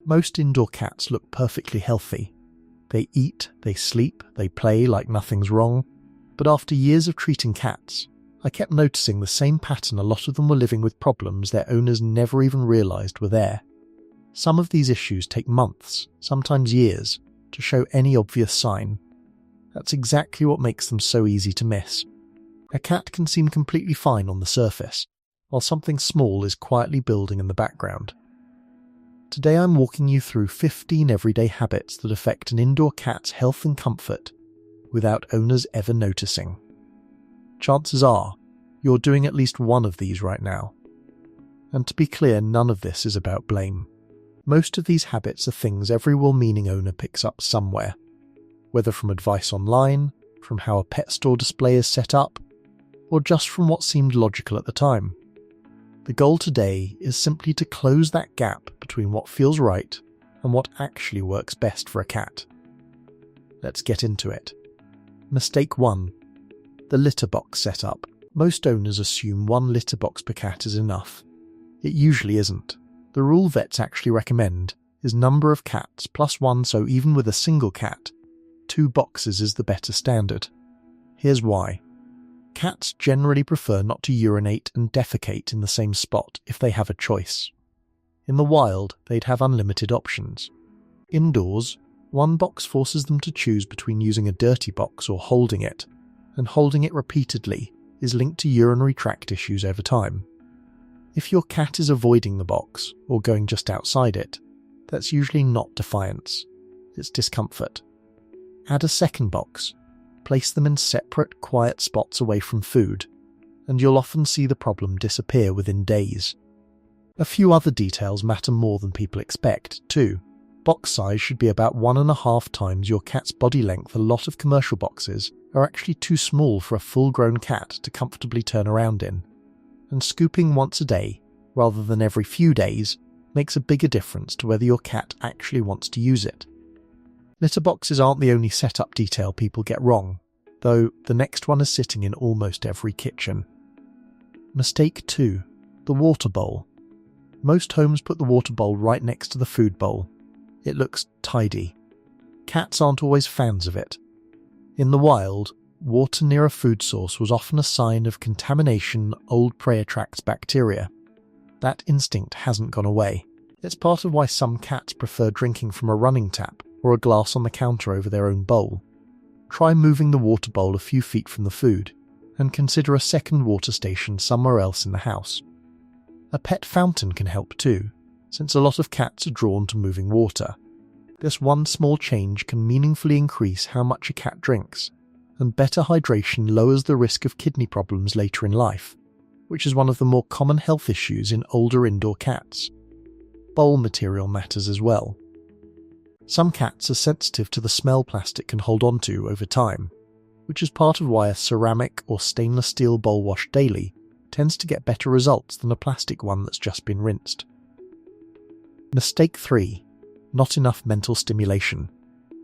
Most indoor cats look perfectly healthy. They eat, they sleep, they play like nothing's wrong. But after years of treating cats, I kept noticing the same pattern. A lot of them were living with problems their owners never even realised were there. Some of these issues take months, sometimes years, to show any obvious sign. That's exactly what makes them so easy to miss. A cat can seem completely fine on the surface, while something small is quietly building in the background. Today I'm walking you through 15 everyday habits that affect an indoor cat's health and comfort without owners ever noticing. Chances are, you're doing at least one of these right now. And to be clear, none of this is about blame. Most of these habits are things every well-meaning owner picks up somewhere, whether from advice online, from how a pet store display is set up, or just from what seemed logical at the time. The goal today is simply to close that gap between what feels right and what actually works best for a cat. Let's get into it. Mistake 1. The litter box setup. Most owners assume one litter box per cat is enough. It usually isn't. The rule vets actually recommend is number of cats plus 1, so even with a single cat, 2 boxes is the better standard. Here's why. Cats generally prefer not to urinate and defecate in the same spot if they have a choice. In the wild, they'd have unlimited options. Indoors, one box forces them to choose between using a dirty box or holding it, and holding it repeatedly is linked to urinary tract issues over time. If your cat is avoiding the box or going just outside it, that's usually not defiance, it's discomfort. Add a second box. Place them in separate, quiet spots away from food, and you'll often see the problem disappear within days. A few other details matter more than people expect, too. Box size should be about 1.5 times your cat's body length. A lot of commercial boxes are actually too small for a full-grown cat to comfortably turn around in, and scooping once a day, rather than every few days, makes a bigger difference to whether your cat actually wants to use it. Litter boxes aren't the only setup detail people get wrong, though the next one is sitting in almost every kitchen. Mistake 2. The water bowl. Most homes put the water bowl right next to the food bowl. It looks tidy. Cats aren't always fans of it. In the wild, water near a food source was often a sign of contamination. Old prey attracts bacteria. That instinct hasn't gone away. It's part of why some cats prefer drinking from a running tap or a glass on the counter over their own bowl. Try moving the water bowl a few feet from the food, and consider a second water station somewhere else in the house. A pet fountain can help too, since a lot of cats are drawn to moving water. This one small change can meaningfully increase how much a cat drinks, and better hydration lowers the risk of kidney problems later in life, which is one of the more common health issues in older indoor cats. Bowl material matters as well. Some cats are sensitive to the smell plastic can hold onto over time, which is part of why a ceramic or stainless steel bowl washed daily tends to get better results than a plastic one that's just been rinsed. Mistake 3. Not enough mental stimulation.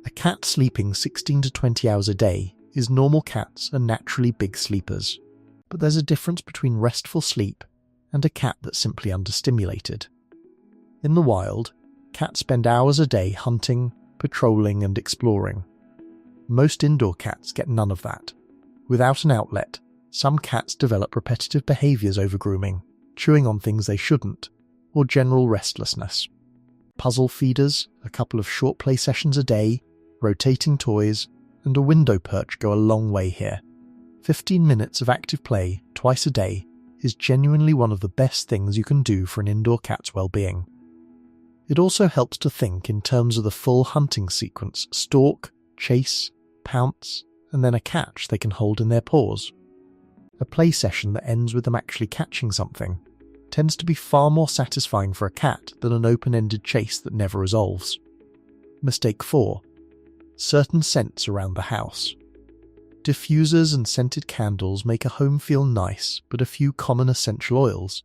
A cat sleeping 16 to 20 hours a day is normal. Cats are naturally big sleepers, but there's a difference between restful sleep and a cat that's simply understimulated. In the wild, cats spend hours a day hunting, patrolling and exploring. Most indoor cats get none of that. Without an outlet, some cats develop repetitive behaviours over grooming, chewing on things they shouldn't, or general restlessness. Puzzle feeders, a couple of short play sessions a day, rotating toys, and a window perch go a long way here. 15 minutes of active play twice a day is genuinely one of the best things you can do for an indoor cat's well-being. It also helps to think in terms of the full hunting sequence: stalk, chase, pounce, and then a catch they can hold in their paws. A play session that ends with them actually catching something tends to be far more satisfying for a cat than an open-ended chase that never resolves. Mistake 4. Certain scents around the house. Diffusers and scented candles make a home feel nice, but a few common essential oils,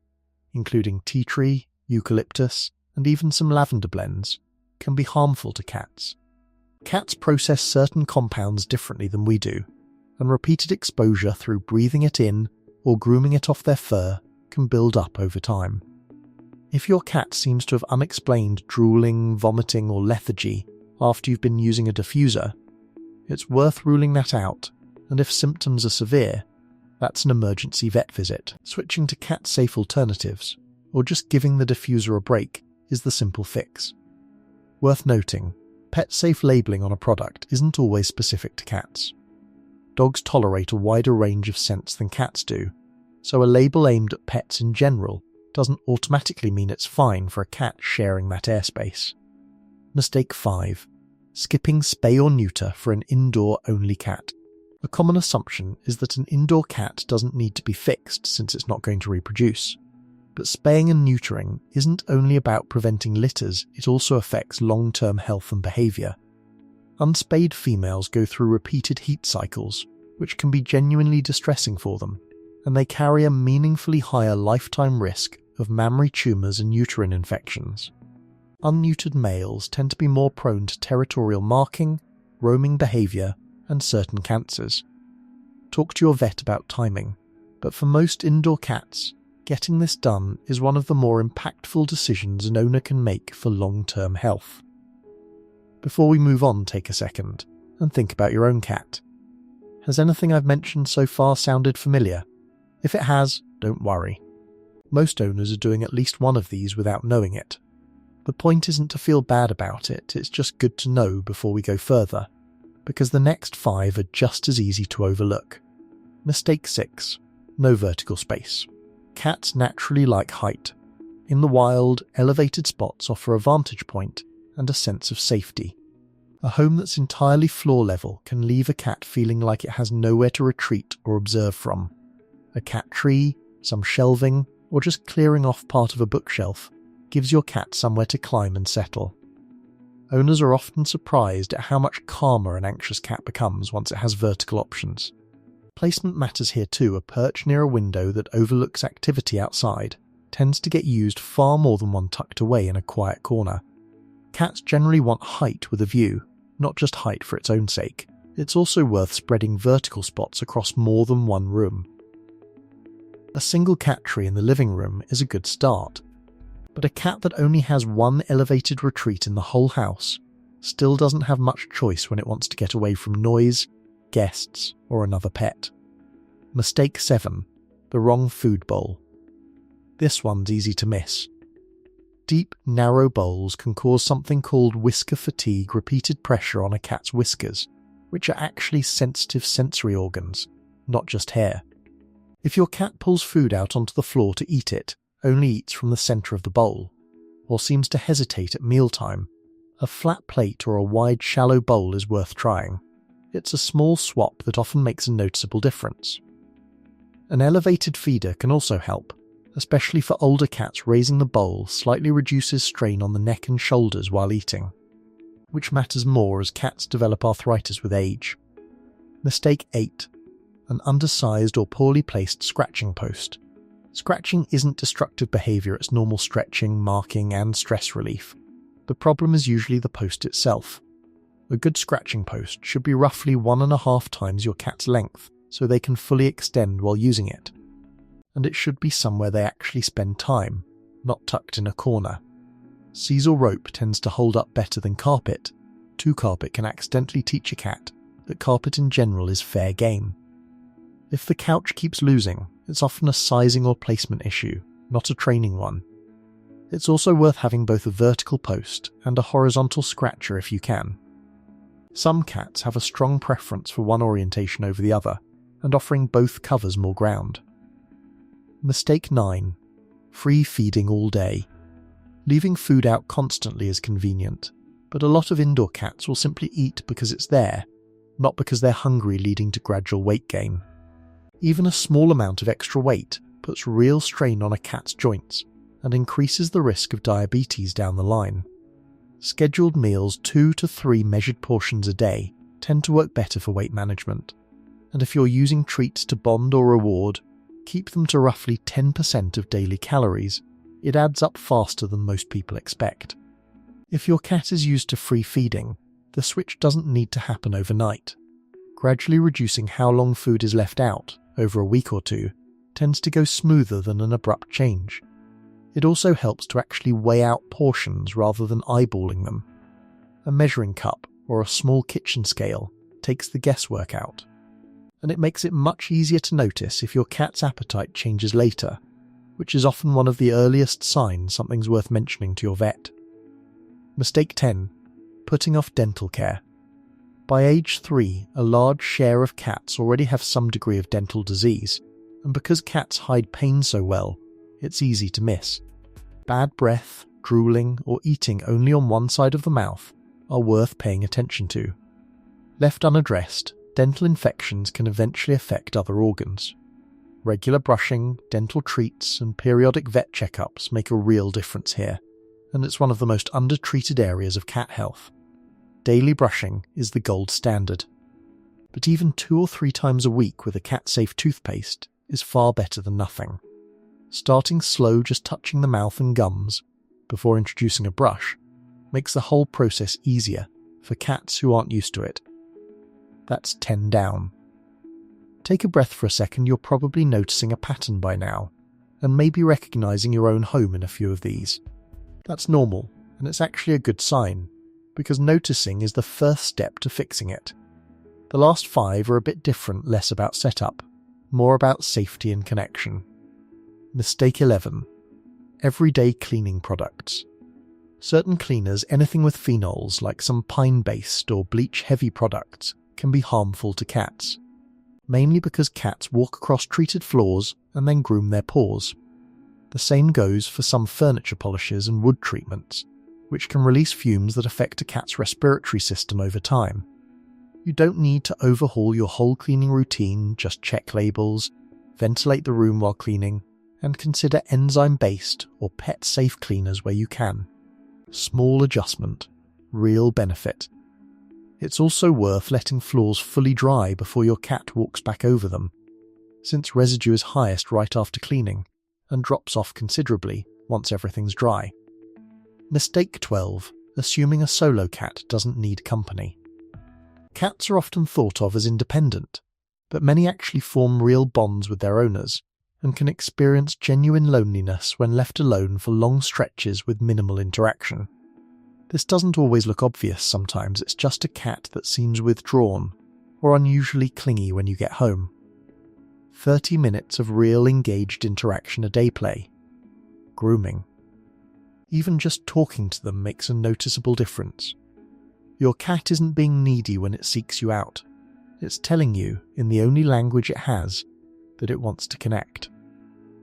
including tea tree, eucalyptus, and even some lavender blends, can be harmful to cats. Cats process certain compounds differently than we do, and repeated exposure through breathing it in or grooming it off their fur can build up over time. If your cat seems to have unexplained drooling, vomiting, or lethargy after you've been using a diffuser, it's worth ruling that out, and if symptoms are severe, that's an emergency vet visit. Switching to cat-safe alternatives, or just giving the diffuser a break, is the simple fix. Worth noting, pet-safe labelling on a product isn't always specific to cats. Dogs tolerate a wider range of scents than cats do, so a label aimed at pets in general doesn't automatically mean it's fine for a cat sharing that airspace. Mistake 5. Skipping spay or neuter for an indoor-only cat. A common assumption is that an indoor cat doesn't need to be fixed since it's not going to reproduce. But spaying and neutering isn't only about preventing litters, it also affects long-term health and behaviour. Unspayed females go through repeated heat cycles, which can be genuinely distressing for them, and they carry a meaningfully higher lifetime risk of mammary tumours and uterine infections. Unneutered males tend to be more prone to territorial marking, roaming behaviour, and certain cancers. Talk to your vet about timing, but for most indoor cats, getting this done is one of the more impactful decisions an owner can make for long-term health. Before we move on, take a second and think about your own cat. Has anything I've mentioned so far sounded familiar? If it has, don't worry. Most owners are doing at least one of these without knowing it. The point isn't to feel bad about it, it's just good to know before we go further, because the next 5 are just as easy to overlook. Mistake 6. No vertical space. Cats naturally like height. In the wild, elevated spots offer a vantage point and a sense of safety. A home that's entirely floor level can leave a cat feeling like it has nowhere to retreat or observe from. A cat tree, some shelving, or just clearing off part of a bookshelf gives your cat somewhere to climb and settle. Owners are often surprised at how much calmer an anxious cat becomes once it has vertical options. Placement matters here too. A perch near a window that overlooks activity outside tends to get used far more than one tucked away in a quiet corner. Cats generally want height with a view, not just height for its own sake. It's also worth spreading vertical spots across more than one room. A single cat tree in the living room is a good start, but a cat that only has one elevated retreat in the whole house still doesn't have much choice when it wants to get away from noise, guests, or another pet. Mistake 7. The wrong food bowl. This one's easy to miss. Deep, narrow bowls can cause something called whisker fatigue, repeated pressure on a cat's whiskers, which are actually sensitive sensory organs, not just hair. If your cat pulls food out onto the floor to eat it, only eats from the centre of the bowl, or seems to hesitate at mealtime, a flat plate or a wide, shallow bowl is worth trying. It's a small swap that often makes a noticeable difference. An elevated feeder can also help, especially for older cats. Raising the bowl slightly reduces strain on the neck and shoulders while eating, which matters more as cats develop arthritis with age. Mistake 8. An undersized or poorly placed scratching post. Scratching isn't destructive behaviour, it's normal stretching, marking and stress relief. The problem is usually the post itself. A good scratching post should be roughly 1.5 times your cat's length so they can fully extend while using it. And it should be somewhere they actually spend time, not tucked in a corner. Seize rope tends to hold up better than carpet. Too carpet can accidentally teach a cat that carpet in general is fair game. If the couch keeps losing, it's often a sizing or placement issue, not a training one. It's also worth having both a vertical post and a horizontal scratcher if you can. Some cats have a strong preference for one orientation over the other, and offering both covers more ground. Mistake 9. Free feeding all day. Leaving food out constantly is convenient, but a lot of indoor cats will simply eat because it's there, not because they're hungry, leading to gradual weight gain. Even a small amount of extra weight puts real strain on a cat's joints and increases the risk of diabetes down the line. Scheduled meals, 2 to 3 measured portions a day, tend to work better for weight management. And if you're using treats to bond or reward, keep them to roughly 10% of daily calories. It adds up faster than most people expect. If your cat is used to free feeding, the switch doesn't need to happen overnight. Gradually reducing how long food is left out over a week or two tends to go smoother than an abrupt change. It also helps to actually weigh out portions rather than eyeballing them. A measuring cup or a small kitchen scale takes the guesswork out, and it makes it much easier to notice if your cat's appetite changes later, which is often one of the earliest signs something's worth mentioning to your vet. Mistake 10. Putting off dental care. By age 3, a large share of cats already have some degree of dental disease, and because cats hide pain so well, it's easy to miss. Bad breath, drooling, or eating only on one side of the mouth are worth paying attention to. Left unaddressed, dental infections can eventually affect other organs. Regular brushing, dental treats, and periodic vet checkups make a real difference here, and it's one of the most undertreated areas of cat health. Daily brushing is the gold standard, but even 2 or 3 times a week with a cat-safe toothpaste is far better than nothing. Starting slow, just touching the mouth and gums before introducing a brush makes the whole process easier for cats who aren't used to it. That's 10 down. Take a breath for a second. You're probably noticing a pattern by now, and maybe recognizing your own home in a few of these. That's normal, and it's actually a good sign, because noticing is the first step to fixing it. The last 5 are a bit different, less about setup, more about safety and connection. Mistake 11. Everyday cleaning products. Certain cleaners, anything with phenols like some pine-based or bleach-heavy products, can be harmful to cats, mainly because cats walk across treated floors and then groom their paws. The same goes for some furniture polishes and wood treatments, which can release fumes that affect a cat's respiratory system over time. You don't need to overhaul your whole cleaning routine, just check labels, ventilate the room while cleaning, and consider enzyme-based or pet-safe cleaners where you can. Small adjustment, real benefit. It's also worth letting floors fully dry before your cat walks back over them, since residue is highest right after cleaning and drops off considerably once everything's dry. Mistake 12. Assuming a solo cat doesn't need company. Cats are often thought of as independent, but many actually form real bonds with their owners and can experience genuine loneliness when left alone for long stretches with minimal interaction. This doesn't always look obvious. Sometimes it's just a cat that seems withdrawn or unusually clingy when you get home. 30 minutes of real engaged interaction a day play. Grooming. Even just talking to them makes a noticeable difference. Your cat isn't being needy when it seeks you out. It's telling you, in the only language it has, that it wants to connect.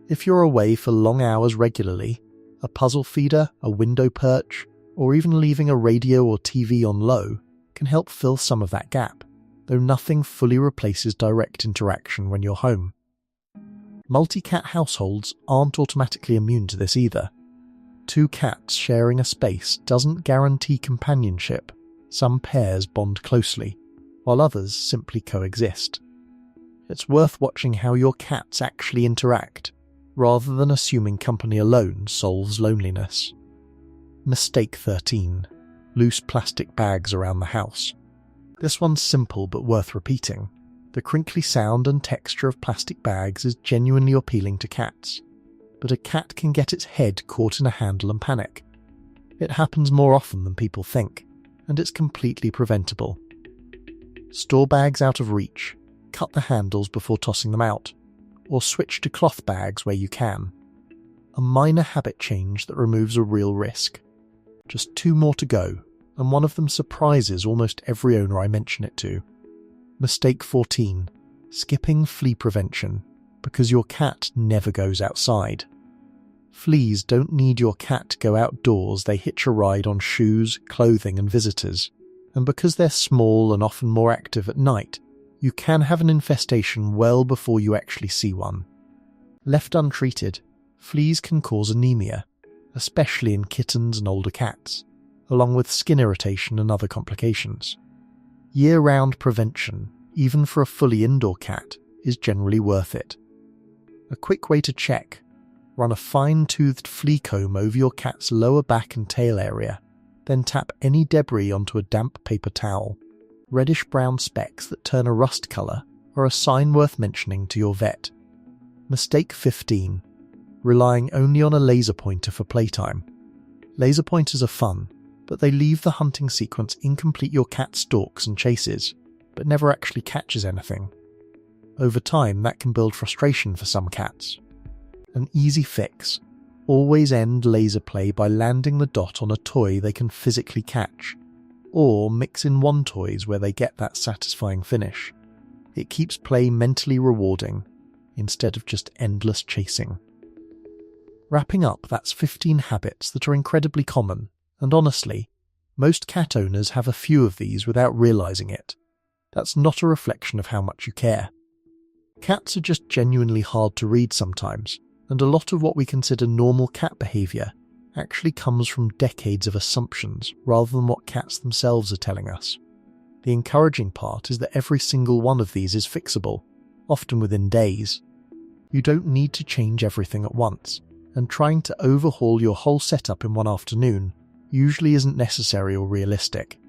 If you're away for long hours regularly, a puzzle feeder, a window perch, or even leaving a radio or TV on low can help fill some of that gap, though nothing fully replaces direct interaction when you're home. Multi-cat households aren't automatically immune to this either. 2 cats sharing a space doesn't guarantee companionship. Some pairs bond closely, while others simply coexist. It's worth watching how your cats actually interact, rather than assuming company alone solves loneliness. Mistake 13. Loose plastic bags around the house. This one's simple but worth repeating. The crinkly sound and texture of plastic bags is genuinely appealing to cats, but a cat can get its head caught in a handle and panic. It happens more often than people think, and it's completely preventable. Store bags out of reach, cut the handles before tossing them out, or switch to cloth bags where you can. A minor habit change that removes a real risk. Just 2 more to go, and one of them surprises almost every owner I mention it to. Mistake 14. Skipping flea prevention, because your cat never goes outside. Fleas don't need your cat to go outdoors. They hitch a ride on shoes, clothing and visitors, and because they're small and often more active at night, you can have an infestation well before you actually see one. Left untreated, fleas can cause anemia, especially in kittens and older cats, along with skin irritation and other complications. Year-round prevention, even for a fully indoor cat, is generally worth it. A quick way to check: run a fine-toothed flea comb over your cat's lower back and tail area, then tap any debris onto a damp paper towel. Reddish-brown specks that turn a rust colour are a sign worth mentioning to your vet. Mistake 15. relying only on a laser pointer for playtime. Laser pointers are fun, but they leave the hunting sequence incomplete. Your cat stalks and chases, but never actually catches anything. Over time, that can build frustration for some cats. An easy fix: always end laser play by landing the dot on a toy they can physically catch, or mix in one toys where they get that satisfying finish. It keeps play mentally rewarding, instead of just endless chasing. Wrapping up, that's 15 habits that are incredibly common, and honestly, most cat owners have a few of these without realizing it. That's not a reflection of how much you care. Cats are just genuinely hard to read sometimes, and a lot of what we consider normal cat behavior actually comes from decades of assumptions rather than what cats themselves are telling us. The encouraging part is that every single one of these is fixable, often within days. You don't need to change everything at once, and trying to overhaul your whole setup in one afternoon usually isn't necessary or realistic.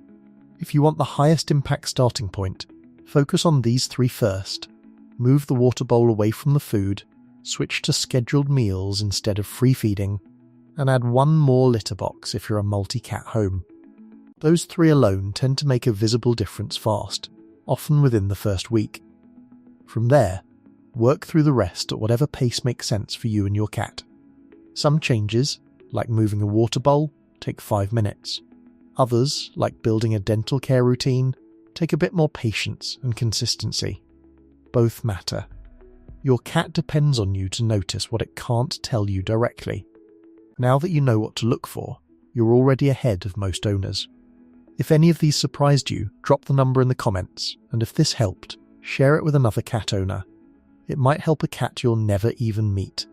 If you want the highest impact starting point, focus on these 3 first. Move the water bowl away from the food, switch to scheduled meals instead of free feeding, and add 1 more litter box if you're a multi-cat home. Those 3 alone tend to make a visible difference fast, often within the first week. From there, work through the rest at whatever pace makes sense for you and your cat. Some changes, like moving a water bowl, take 5 minutes. Others, like building a dental care routine, take a bit more patience and consistency. Both matter. Your cat depends on you to notice what it can't tell you directly. Now that you know what to look for, you're already ahead of most owners. If any of these surprised you, drop the number in the comments, and if this helped, share it with another cat owner. It might help a cat you'll never even meet.